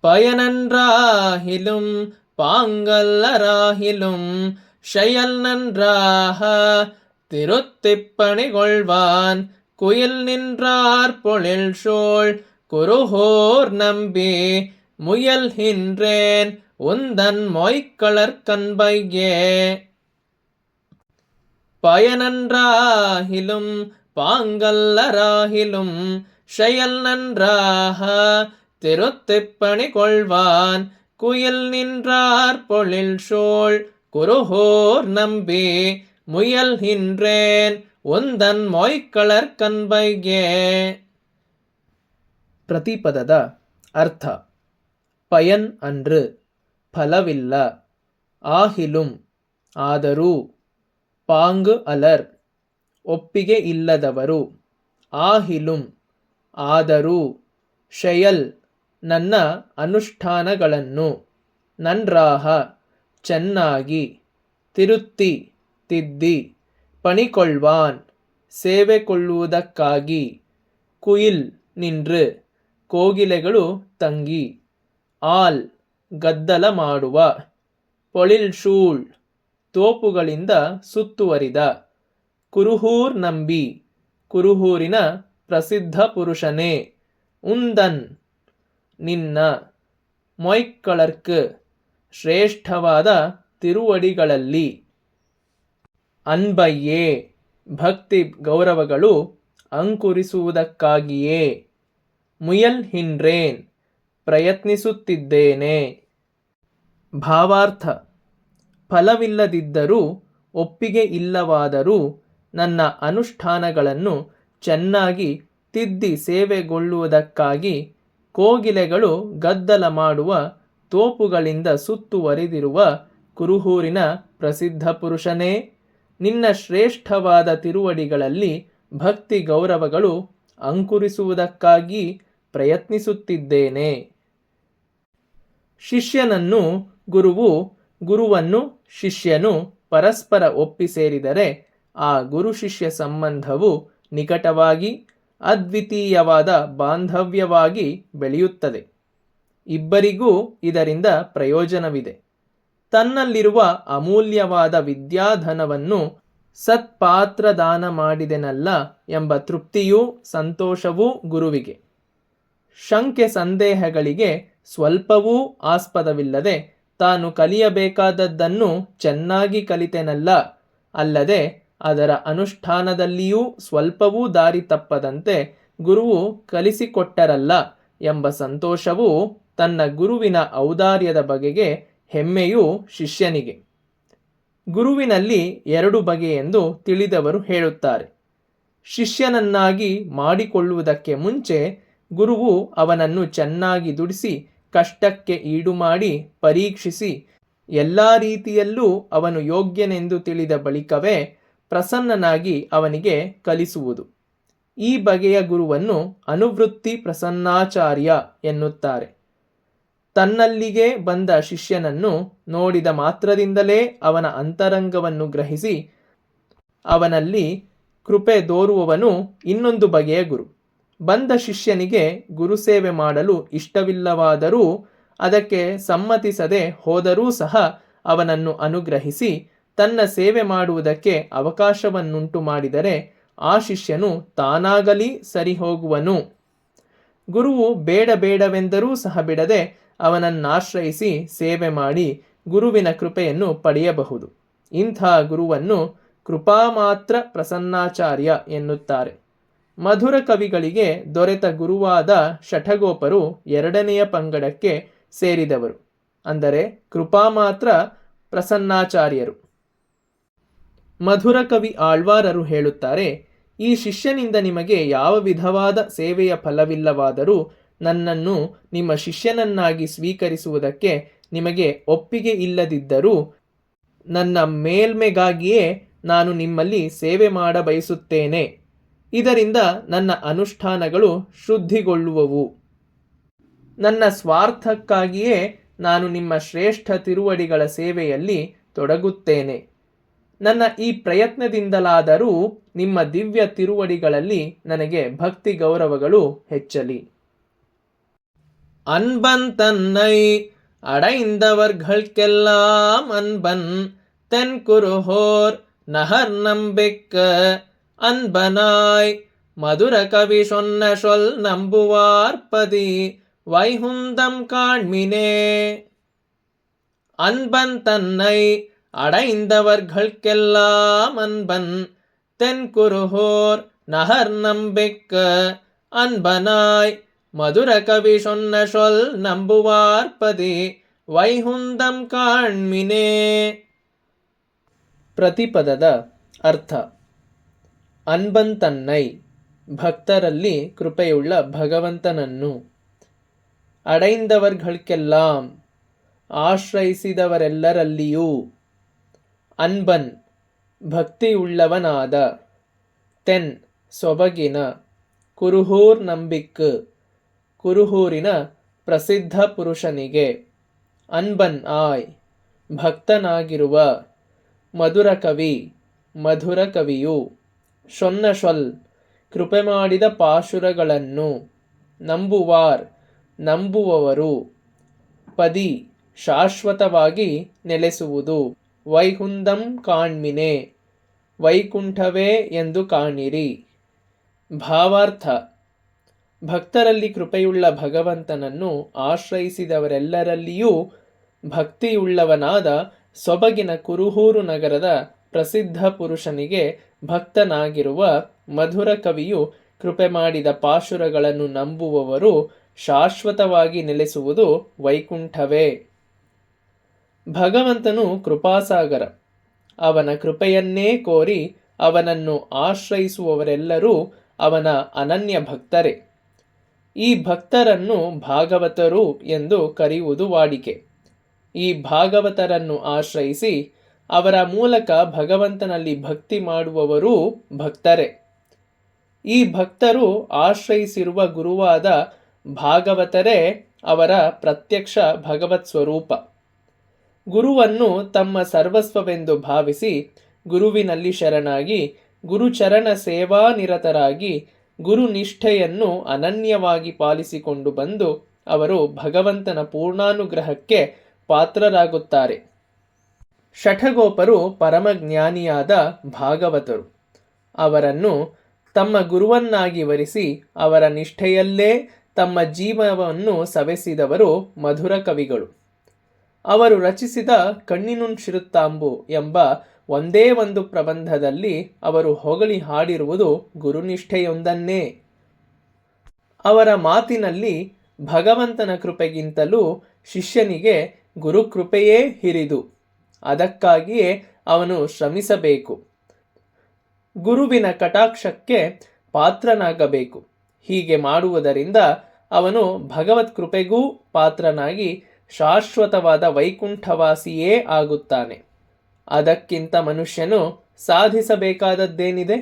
பயனன்றாகிலும் பாங்கல்லராகிலும் செயல் நன்றாக திருத்திப்பணிகொள்வான் குயில் நின்றார் பொழில் சோழ் குருகோர் நம்பி முயல்கின்றேன் உந்தன் மொய்க்களற் கண்பையே. பயனன்றாகிலும் பாங்கல்லராகிலும் செயல் நன்றாக திருத்திப்பணிகொள்வான் குயில் நின்றார் பொழில் சோழ் குருகோர் நம்பி முயல்கின்றேன் ಉಂದನ್ ಮೊಯ್ಕಳರ್ ಕನ್ಬೈಗೆ. ಪ್ರತಿಪದದ ಅರ್ಥ: ಪಯನ್ ಅன்று, ಫಲವಿಲ್ಲ, ಆಹಿಲುಂ ಆದರೂ, ಪಾಂಗ್ ಅಲರ್ ಒಪ್ಪಿಗೆ ಇಲ್ಲದವರು, ಆಹಿಲುಂ ಆದರೂ, ಶೆಯಲ್ ನನ್ನ ಅನುಷ್ಠಾನಗಳನ್ನು, ನನ್ರಾಹ ಚೆನ್ನಾಗಿ, ತಿರುತ್ತಿ ತಿದ್ದಿ, ಪಣಿಕೊಳ್ವಾನ್ ಸೇವೆಕೊಳ್ಳುವುದಕ್ಕಾಗಿ, ಕುಯಿಲ್ ನಿಂಡ್ರು ಕೋಗಿಲೆಗಳು ತಂಗಿ, ಆಲ್ ಗದ್ದಲ ಮಾಡುವ, ಪೊಳಿಲ್ ಶೂಳ್ ತೋಪುಗಳಿಂದ ಸುತ್ತುವರಿದ, ಕುರುಹೂರ್ ನಂಬಿ ಕುರುಹೂರಿನ ಪ್ರಸಿದ್ಧ ಪುರುಷನೇ, ಉಂದನ್ ನಿನ್ನ, ಮೊಯ್ಕ್ಕಳರ್ಕ್ ಶ್ರೇಷ್ಠವಾದ ತಿರುವಡಿಗಳಲ್ಲಿ, ಅನ್ಬಯ್ಯೇ ಭಕ್ತಿ ಗೌರವಗಳು ಅಂಕುರಿಸುವುದಕ್ಕಾಗಿಯೇ, ಮುಯಲ್ ಹಿಂಡ್ರೇನ್ ಪ್ರಯತ್ನಿಸುತ್ತಿದ್ದೇನೆ. ಭಾವಾರ್ಥ: ಫಲವಿಲ್ಲದಿದ್ದರೂ, ಒಪ್ಪಿಗೆ ಇಲ್ಲವಾದರೂ, ನನ್ನ ಅನುಷ್ಠಾನಗಳನ್ನು ಚೆನ್ನಾಗಿ ತಿದ್ದಿ ಸೇವೆಗೊಳ್ಳುವುದಕ್ಕಾಗಿ, ಕೋಗಿಲೆಗಳು ಗದ್ದಲ ಮಾಡುವ ತೋಪುಗಳಿಂದ ಸುತ್ತುವರಿದಿರುವ ಕುರುಹೂರಿನ ಪ್ರಸಿದ್ಧ ಪುರುಷನೇ, ನಿನ್ನ ಶ್ರೇಷ್ಠವಾದ ತಿರುವಡಿಗಳಲ್ಲಿ ಭಕ್ತಿ ಗೌರವಗಳು ಅಂಕುರಿಸುವುದಕ್ಕಾಗಿ ಪ್ರಯತ್ನಿಸುತ್ತಿದ್ದೇನೆ. ಶಿಷ್ಯನನ್ನು ಗುರುವು, ಗುರುವನ್ನು ಶಿಷ್ಯನು ಪರಸ್ಪರ ಒಪ್ಪಿ ಸೇರಿದರೆ ಆ ಗುರು ಶಿಷ್ಯ ಸಂಬಂಧವು ನಿಕಟವಾಗಿ ಅದ್ವಿತೀಯವಾದ ಬಾಂಧವ್ಯವಾಗಿ ಬೆಳೆಯುತ್ತದೆ. ಇಬ್ಬರಿಗೂ ಇದರಿಂದ ಪ್ರಯೋಜನವಿದೆ. ತನ್ನಲ್ಲಿರುವ ಅಮೂಲ್ಯವಾದ ವಿದ್ಯಾಧನವನ್ನು ಸತ್ಪಾತ್ರದಾನ ಮಾಡಿದೆನಲ್ಲ ಎಂಬ ತೃಪ್ತಿಯೂ ಸಂತೋಷವೂ ಗುರುವಿಗೆ. ಶಂಕೆ ಸಂದೇಹಗಳಿಗೆ ಸ್ವಲ್ಪವೂ ಆಸ್ಪದವಿಲ್ಲದೆ ತಾನು ಕಲಿಯಬೇಕಾದದ್ದನ್ನು ಚೆನ್ನಾಗಿ ಕಲಿತೆನಲ್ಲ, ಅಲ್ಲದೆ ಅದರ ಅನುಷ್ಠಾನದಲ್ಲಿಯೂ ಸ್ವಲ್ಪವೂ ದಾರಿ ತಪ್ಪದಂತೆ ಗುರುವು ಕಲಿಸಿಕೊಟ್ಟರಲ್ಲ ಎಂಬ ಸಂತೋಷವೂ ತನ್ನ ಗುರುವಿನ ಔದಾರ್ಯದ ಬಗೆಗೆ ಹೆಮ್ಮೆಯೂ ಶಿಷ್ಯನಿಗೆ. ಗುರುವಿನಲ್ಲಿ ಎರಡು ಬಗೆಯೆಂದು ತಿಳಿದವರು ಹೇಳುತ್ತಾರೆ. ಶಿಷ್ಯನನ್ನಾಗಿ ಮಾಡಿಕೊಳ್ಳುವುದಕ್ಕೆ ಮುಂಚೆ ಗುರುವು ಅವನನ್ನು ಚೆನ್ನಾಗಿ ದುಡಿಸಿ ಕಷ್ಟಕ್ಕೆ ಈಡು ಮಾಡಿ ಪರೀಕ್ಷಿಸಿ ಎಲ್ಲ ರೀತಿಯಲ್ಲೂ ಅವನು ಯೋಗ್ಯನೆಂದು ತಿಳಿದ ಬಳಿಕವೇ ಪ್ರಸನ್ನನಾಗಿ ಅವನಿಗೆ ಕಲಿಸುವುದು. ಈ ಬಗೆಯ ಗುರುವನ್ನು ಅನುವೃತ್ತಿ ಪ್ರಸನ್ನಾಚಾರ್ಯ ಎನ್ನುತ್ತಾರೆ. ತನ್ನಲ್ಲಿಗೆ ಬಂದ ಶಿಷ್ಯನನ್ನು ನೋಡಿದ ಮಾತ್ರದಿಂದಲೇ ಅವನ ಅಂತರಂಗವನ್ನು ಗ್ರಹಿಸಿ ಅವನಲ್ಲಿ ಕೃಪೆ ತೋರುವವನು ಇನ್ನೊಂದು ಬಗೆಯ ಗುರು. ಬಂದ ಶಿಷ್ಯನಿಗೆ ಗುರುಸೇವೆ ಮಾಡಲು ಇಷ್ಟವಿಲ್ಲವಾದರೂ ಅದಕ್ಕೆ ಸಮ್ಮತಿಸದೆ ಹೋದರೂ ಸಹ ಅವನನ್ನು ಅನುಗ್ರಹಿಸಿ ತನ್ನ ಸೇವೆ ಮಾಡುವುದಕ್ಕೆ ಅವಕಾಶವನ್ನುಂಟು ಮಾಡಿದರೆ ಆ ಶಿಷ್ಯನು ತಾನಾಗಲಿ ಸರಿ ಹೋಗುವನು. ಗುರುವು ಬೇಡವೆಂದರೂ ಸಹ ಬಿಡದೆ ಅವನನ್ನಾಶ್ರಯಿಸಿ ಸೇವೆ ಮಾಡಿ ಗುರುವಿನ ಕೃಪೆಯನ್ನು ಪಡೆಯಬಹುದು. ಇಂಥ ಗುರುವನ್ನು ಕೃಪಾಮಾತ್ರ ಪ್ರಸನ್ನಾಚಾರ್ಯ ಎನ್ನುತ್ತಾರೆ. ಮಧುರ ಕವಿಗಳಿಗೆ ದೊರೆತ ಗುರುವಾದ ಶಠಗೋಪರು ಎರಡನೆಯ ಪಂಗಡಕ್ಕೆ ಸೇರಿದವರು, ಅಂದರೆ ಕೃಪಾಮಾತ್ರ ಪ್ರಸನ್ನಾಚಾರ್ಯರು. ಮಧುರ ಕವಿ ಆಳ್ವಾರರು ಹೇಳುತ್ತಾರೆ, ಈ ಶಿಷ್ಯನಿಂದ ನಿಮಗೆ ಯಾವ ವಿಧವಾದ ಸೇವೆಯ ಫಲವಿಲ್ಲವಾದರೂ ನನ್ನನ್ನು ನಿಮ್ಮ ಶಿಷ್ಯನನ್ನಾಗಿ ಸ್ವೀಕರಿಸುವುದಕ್ಕೆ ನಿಮಗೆ ಒಪ್ಪಿಗೆ ಇಲ್ಲದಿದ್ದರೂ ನನ್ನ ಮೇಲ್ಮೆಗಾಗಿಯೇ ನಾನು ನಿಮ್ಮಲ್ಲಿ ಸೇವೆ ಮಾಡಬಯಸುತ್ತೇನೆ. ಇದರಿಂದ ನನ್ನ ಅನುಷ್ಠಾನಗಳು ಶುದ್ಧಿಗೊಳ್ಳುವವು. ನನ್ನ ಸ್ವಾರ್ಥಕ್ಕಾಗಿಯೇ ನಾನು ನಿಮ್ಮ ಶ್ರೇಷ್ಠ ತಿರುವಡಿಗಳ ಸೇವೆಯಲ್ಲಿ ತೊಡಗುತ್ತೇನೆ. ನನ್ನ ಈ ಪ್ರಯತ್ನದಿಂದಲಾದರೂ ನಿಮ್ಮ ದಿವ್ಯ ತಿರುವಡಿಗಳಲ್ಲಿ ನನಗೆ ಭಕ್ತಿ ಗೌರವಗಳು ಹೆಚ್ಚಲಿ. அன்பன் தன்னை அடைந்தவர்கட்கெல்லாம் அன்பன் தென் குருஹோர் நகர் நம்பிக்க அன்பனாய் மதுர கவி சொன்ன சொல் நம்புவார்பதி வைகுந்தம் காண்மினே. அன்பன் தன்னை அடைந்தவர்கட்கெல்லாம் அன்பன் தென் குருஹோர் நகர் நம்பிக்க அன்பனாய் மதுர கவி சொன்ன சொல் நம்புவார்பதி ವೈಹುಂದಂ ಕಾಣ್ಮಿನೇ. ಪ್ರತಿಪದದ ಅರ್ಥ: ಅನ್ಬಂತನ್ನೈ ಭಕ್ತರಲ್ಲಿ ಕೃಪೆಯುಳ್ಳ ಭಗವಂತನನ್ನು, ಅಡೈಂದವರ್ಗಳ್ಕೆಲ್ಲಾಂ ಆಶ್ರಯಿಸಿದವರೆಲ್ಲರಲ್ಲಿಯೂ, ಅನ್ಬನ್ ಭಕ್ತಿಯುಳ್ಳವನಾದ, ತೆನ್ ಸೊಬಗಿನ, ಕುರುಹೂರ್ ನಂಬಿಕ್ ಕುರುಹೂರಿನ ಪ್ರಸಿದ್ಧ ಪುರುಷನಿಗೆ, ಅನ್ಬನ್ ಆಯ್ ಭಕ್ತನಾಗಿರುವ, ಮಧುರ ಕವಿ ಮಧುರ ಕವಿಯು, ಶೊನ್ನ ಶೊಲ್ ಕೃಪೆ ಮಾಡಿದ ಪಾಶುರಗಳನ್ನು, ನಂಬುವಾರ್ ನಂಬುವವರು, ಪದಿ ಶಾಶ್ವತವಾಗಿ ನೆಲೆಸುವುದು, ವೈಹುಂದಂ ಕಾಣ್ಮಿನೆ ವೈಕುಂಠವೇ ಎಂದು ಕಾಣಿರಿ. ಭಾವಾರ್ಥ: ಭಕ್ತರಲ್ಲಿ ಕೃಪೆಯುಳ್ಳ ಭಗವಂತನನ್ನು ಆಶ್ರಯಿಸಿದವರೆಲ್ಲರಲ್ಲಿಯೂ ಭಕ್ತಿಯುಳ್ಳವನಾದ ಸೊಬಗಿನ ಕುರುಹೂರು ನಗರದ ಪ್ರಸಿದ್ಧ ಪುರುಷನಿಗೆ ಭಕ್ತನಾಗಿರುವ ಮಧುರ ಕವಿಯು ಕೃಪೆ ಮಾಡಿದ ಪಾಶುರಗಳನ್ನು ನಂಬುವವರು ಶಾಶ್ವತವಾಗಿ ನೆಲೆಸುವುದು ವೈಕುಂಠವೇ. ಭಗವಂತನು ಕೃಪಾಸಾಗರ. ಅವನ ಕೃಪೆಯನ್ನೇ ಕೋರಿ ಅವನನ್ನು ಆಶ್ರಯಿಸುವವರೆಲ್ಲರೂ ಅವನ ಅನನ್ಯ ಭಕ್ತರೇ. ಈ ಭಕ್ತರನ್ನು ಭಾಗವತರು ಎಂದು ಕರೆಯುವುದು ವಾಡಿಕೆ. ಈ ಭಾಗವತರನ್ನು ಆಶ್ರಯಿಸಿ ಅವರ ಮೂಲಕ ಭಗವಂತನಲ್ಲಿ ಭಕ್ತಿ ಮಾಡುವವರೂ ಭಕ್ತರೇ. ಈ ಭಕ್ತರು ಆಶ್ರಯಿಸಿರುವ ಗುರುವಾದ ಭಾಗವತರೇ ಅವರ ಪ್ರತ್ಯಕ್ಷ ಭಗವತ್ ಸ್ವರೂಪ. ಗುರುವನ್ನು ತಮ್ಮ ಸರ್ವಸ್ವವೆಂದು ಭಾವಿಸಿ ಗುರುವಿನಲ್ಲಿ ಶರಣಾಗಿ ಗುರುಚರಣ ಸೇವಾನಿರತರಾಗಿ ಗುರುನಿಷ್ಠೆಯನ್ನು ಅನನ್ಯವಾಗಿ ಪಾಲಿಸಿಕೊಂಡು ಬಂದು ಅವರು ಭಗವಂತನ ಪೂರ್ಣಾನುಗ್ರಹಕ್ಕೆ ಪಾತ್ರರಾಗುತ್ತಾರೆ. ಷಠಗೋಪರು ಪರಮಜ್ಞಾನಿಯಾದ ಭಾಗವತರು. ಅವರನ್ನು ತಮ್ಮ ಗುರುವನ್ನಾಗಿ ವರಿಸಿ ಅವರ ನಿಷ್ಠೆಯಲ್ಲೇ ತಮ್ಮ ಜೀವನವನ್ನು ಸವೆಸಿದವರು ಮಧುರ ಕವಿಗಳು. ಅವರು ರಚಿಸಿದ ಕಣ್ಣಿನುಂಚಿರುತ್ತಾಂಬು ಎಂಬ ಒಂದೇ ಒಂದು ಪ್ರಬಂಧದಲ್ಲಿ ಅವರು ಹೊಗಳಿ ಹಾಡಿರುವುದು ಗುರುನಿಷ್ಠೆಯೊಂದನ್ನೇ. ಅವರ ಮಾತಿನಲ್ಲಿ ಭಗವಂತನ ಕೃಪೆಗಿಂತಲೂ ಶಿಷ್ಯನಿಗೆ ಗುರುಕೃಪೆಯೇ ಹಿರಿದು. ಅದಕ್ಕಾಗಿಯೇ ಅವನು ಶ್ರಮಿಸಬೇಕು, ಗುರುವಿನ ಕಟಾಕ್ಷಕ್ಕೆ ಪಾತ್ರನಾಗಬೇಕು. ಹೀಗೆ ಮಾಡುವುದರಿಂದ ಅವನು ಭಗವತ್ ಕೃಪೆಗೂ ಪಾತ್ರನಾಗಿ ಶಾಶ್ವತವಾದ ವೈಕುಂಠವಾಸಿಯೇ ಆಗುತ್ತಾನೆ. ಅದಕ್ಕಿಂತ ಮನುಷ್ಯನು ಸಾಧಿಸಬೇಕಾದದ್ದೇನಿದೆ?